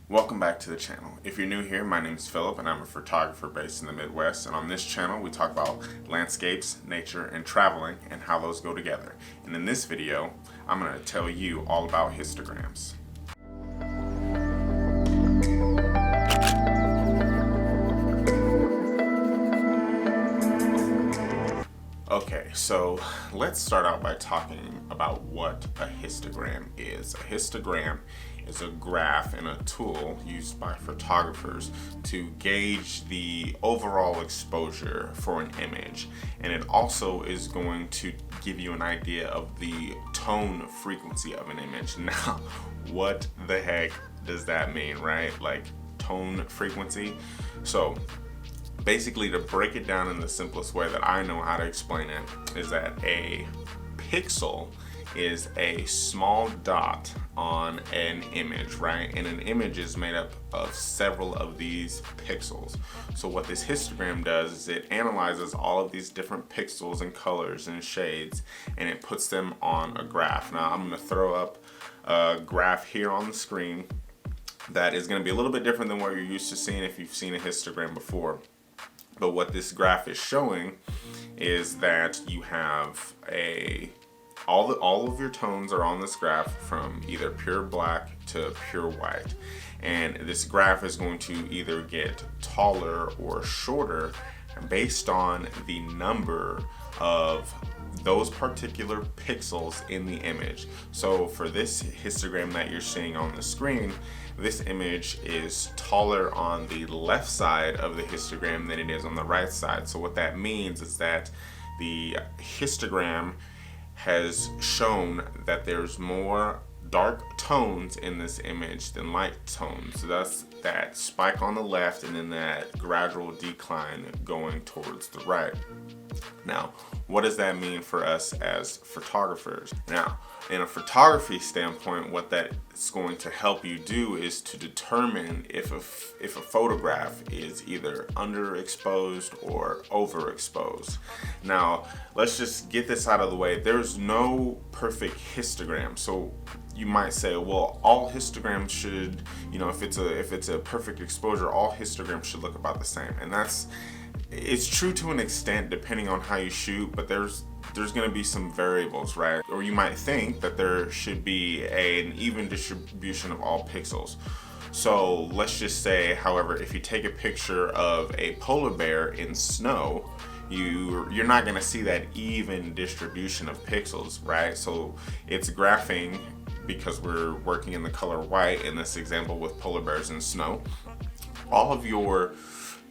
Welcome back to the channel. If you're new here, my name is Philip and I'm a photographer based in the Midwest, and on this channel we talk about landscapes, nature, and traveling and how those go together. And in this video, I'm going to tell you all about histograms. Okay, so let's start out by talking about what a histogram is. A histogram is a graph and a tool used by photographers to gauge the overall exposure for an image. And it also is going to give you an idea of the tone frequency of an image. Now, what the heck does that mean, right? Like tone frequency? So basically, to break it down in the simplest way that I know how to explain it, is that a pixel is a small dot on an image, right? And an image is made up of several of these pixels. So what this histogram does is it analyzes all of these different pixels and colors and shades, and it puts them on a graph. Now I'm going to throw up a graph here on the screen that is going to be a little bit different than what you're used to seeing if you've seen a histogram before. But what this graph is showing is that you have all of your tones are on this graph from either pure black to pure white. And this graph is going to either get taller or shorter based on the number of those particular pixels in the image. So for this histogram that you're seeing on the screen, this image is taller on the left side of the histogram than it is on the right side. So what that means is that the histogram has shown that there's more dark tones in this image than light tones. So that's that spike on the left and then that gradual decline going towards the right. Now, what does that mean for us as photographers? Now, in a photography standpoint, what that is going to help you do is to determine if a photograph is either underexposed or overexposed. Now, let's just get this out of the way. There's no perfect histogram. So you might say, well, all histograms should, if it's a perfect exposure, all histograms should look about the same. And it's true to an extent depending on how you shoot, but there's going to be some variables, right? Or you might think that there should be an even distribution of all pixels. So let's just say, however, if you take a picture of a polar bear in snow, you're not going to see that even distribution of pixels, right? So it's graphing, because we're working in the color white in this example with polar bears in snow. All of your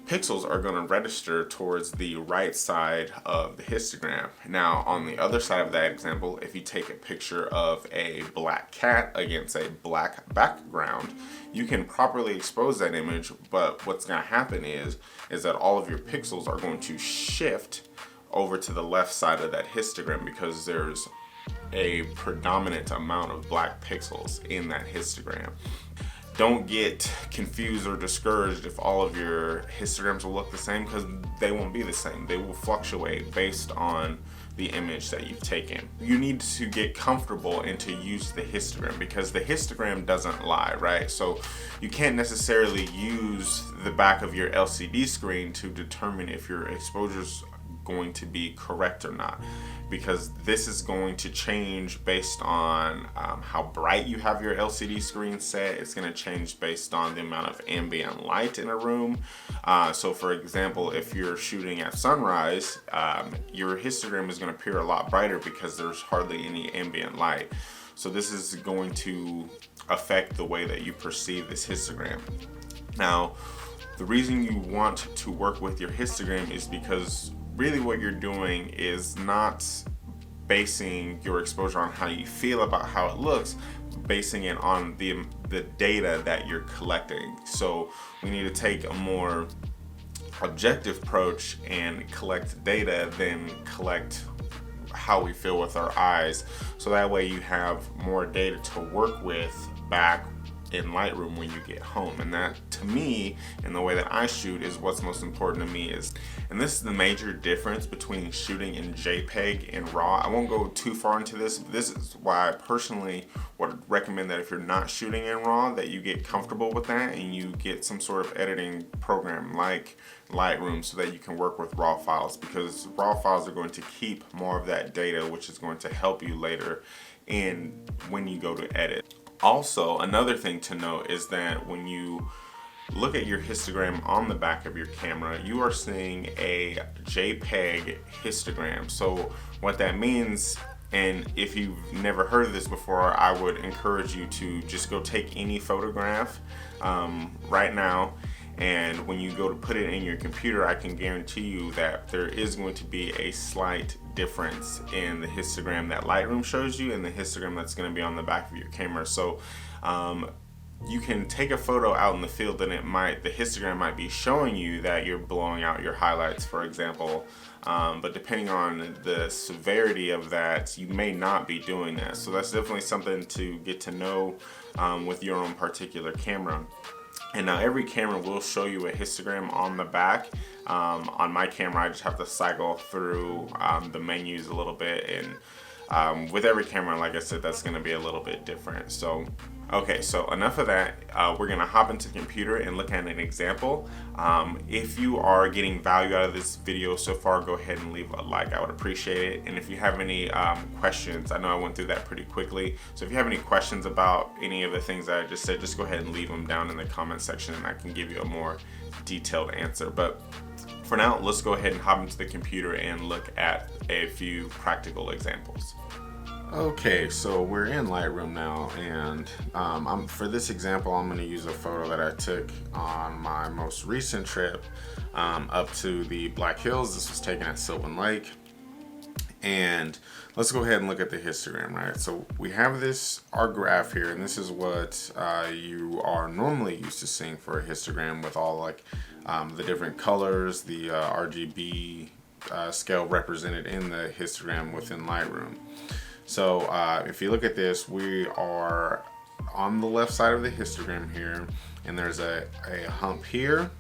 pixels are going to register towards the right side of the histogram. Now, on the other side of that example, if you take a picture of a black cat against a black background, you can properly expose that image, but what's going to happen is that all of your pixels are going to shift over to the left side of that histogram because there's a predominant amount of black pixels in that histogram. Don't get confused or discouraged if all of your histograms will look the same, because they won't be the same. They will fluctuate based on the image that you've taken. You need to get comfortable and to use the histogram, because the histogram doesn't lie, right? So you can't necessarily use the back of your LCD screen to determine if your exposure's going to be correct or not, because this is going to change based on how bright you have your LCD screen set. It's going to change based on the amount of ambient light in a room. So for example, if you're shooting at sunrise, your histogram is going to appear a lot brighter because there's hardly any ambient light. So this is going to affect the way that you perceive this histogram. Now, the reason you want to work with your histogram is because really what you're doing is not basing your exposure on how you feel about how it looks, basing it on the data that you're collecting. So we need to take a more objective approach and collect data than collect how we feel with our eyes. So that way you have more data to work with back in Lightroom when you get home. And that, to me, in the way that I shoot, is what's most important to me. And this is the major difference between shooting in JPEG and RAW. I won't go too far into this, but this is why I personally would recommend that if you're not shooting in RAW, that you get comfortable with that and you get some sort of editing program like Lightroom so that you can work with RAW files, because RAW files are going to keep more of that data, which is going to help you later when you go to edit. Also, another thing to note is that when you look at your histogram on the back of your camera, you are seeing a JPEG histogram. So what that means, and if you've never heard of this before, I would encourage you to just go take any photograph right now, and when you go to put it in your computer, I can guarantee you that there is going to be a slight difference in the histogram that Lightroom shows you and the histogram that's going to be on the back of your camera. So you can take a photo out in the field and the histogram might be showing you that you're blowing out your highlights, for example, but depending on the severity of that, you may not be doing that. So that's definitely something to get to know with your own particular camera. And now every camera will show you a histogram on the back. On my camera, I just have to cycle through the menus a little bit, and with every camera, like I said, that's going to be a little bit different. So okay, so enough of that. We're going to hop into the computer and look at an example. If you are getting value out of this video so far, go ahead and leave a like. I would appreciate it. And if you have any questions, I know I went through that pretty quickly. So if you have any questions about any of the things that I just said, just go ahead and leave them down in the comment section and I can give you a more detailed answer. But for now, let's go ahead and hop into the computer and look at a few practical examples. Okay, so we're in Lightroom now, and for this example, I'm going to use a photo that I took on my most recent trip up to the Black Hills. This was taken at Sylvan Lake. And let's go ahead and look at the histogram, right? So we have our graph here, and this is what you are normally used to seeing for a histogram, with all like the different colors, the RGB scale represented in the histogram within Lightroom. So if you look at this, we are on the left side of the histogram here, and there's a hump here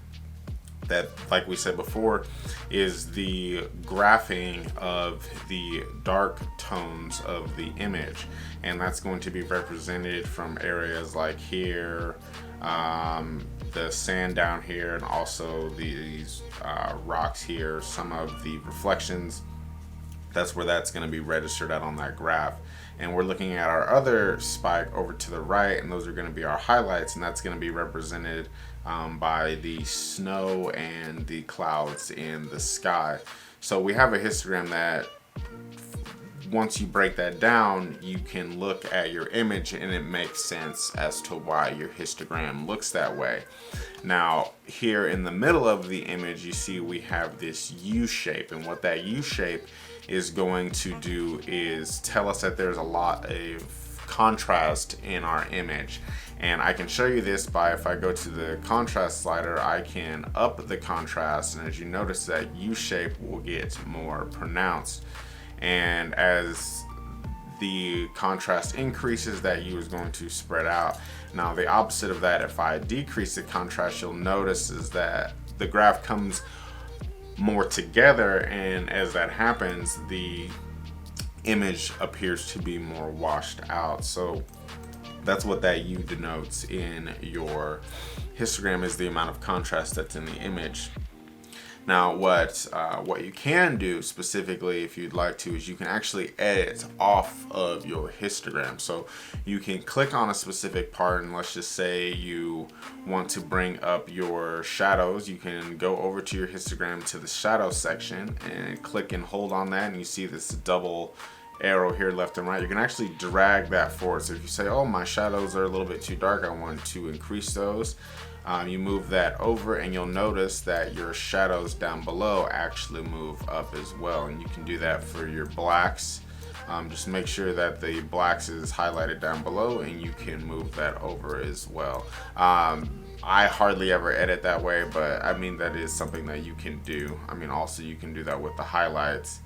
that, like we said before, is the graphing of the dark tones of the image, and that's going to be represented from areas like here, the sand down here, and also these rocks here, some of the reflections. That's where that's going to be registered at on that graph. And we're looking at our other spike over to the right, and those are going to be our highlights, and that's going to be represented by the snow and the clouds in the sky. So we have a histogram that, once you break that down, you can look at your image and it makes sense as to why your histogram looks that way. Now, here in the middle of the image, you see we have this U shape, and what that U shape is going to do is tell us that there's a lot of contrast in our image. And I can show you this by, if I go to the contrast slider, I can up the contrast, and as you notice, that U shape will get more pronounced. And as the contrast increases, that U is going to spread out. Now the opposite of that, if I decrease the contrast, you'll notice is that the graph comes more together, and as that happens, the image appears to be more washed out. So that's what that U denotes in your histogram, is the amount of contrast that's in the image. Now what you can do specifically, if you'd like to, is you can actually edit off of your histogram. So you can click on a specific part, and let's just say you want to bring up your shadows. You can go over to your histogram to the shadow section and click and hold on that, and you see this double arrow here left and right. You can actually drag that forward. So if you say, oh, my shadows are a little bit too dark, I want to increase those, you move that over, and you'll notice that your shadows down below actually move up as well. And you can do that for your blacks. Just make sure that the blacks is highlighted down below, and you can move that over as well. I hardly ever edit that way, but I mean, that is something that you can do. I mean, also you can do that with the highlights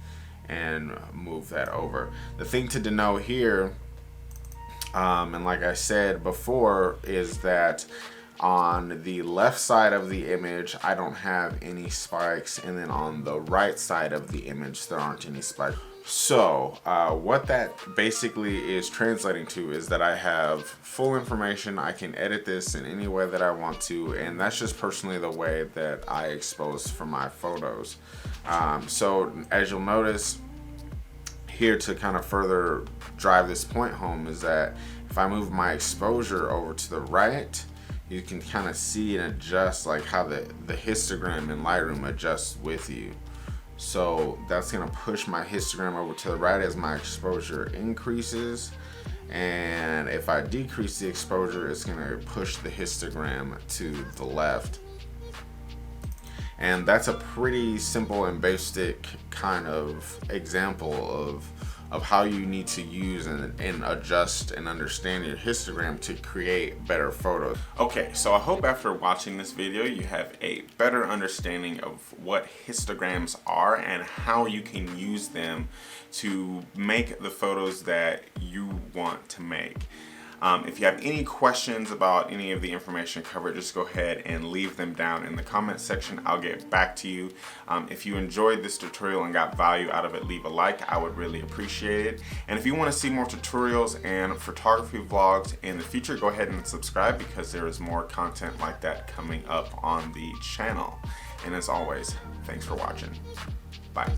and move that over. The thing to denote here And like I said before, is that on the left side of the image, I don't have any spikes, and then on the right side of the image, there aren't any spikes. So what that basically is translating to is that I have full information. I can edit this in any way that I want to, and that's just personally the way that I expose for my photos. So as you'll notice here, to kind of further drive this point home, is that if I move my exposure over to the right, you can kind of see and adjust like how the histogram in Lightroom adjusts with you. So that's gonna push my histogram over to the right as my exposure increases. And if I decrease the exposure, it's gonna push the histogram to the left. And that's a pretty simple and basic kind of example of how you need to use and adjust and understand your histogram to create better photos. Okay, so I hope after watching this video you have a better understanding of what histograms are and how you can use them to make the photos that you want to make. If you have any questions about any of the information covered, just go ahead and leave them down in the comment section. I'll get back to you. If you enjoyed this tutorial and got value out of it, leave a like. I would really appreciate it. And if you want to see more tutorials and photography vlogs in the future, go ahead and subscribe, because there is more content like that coming up on the channel. And as always, thanks for watching. Bye.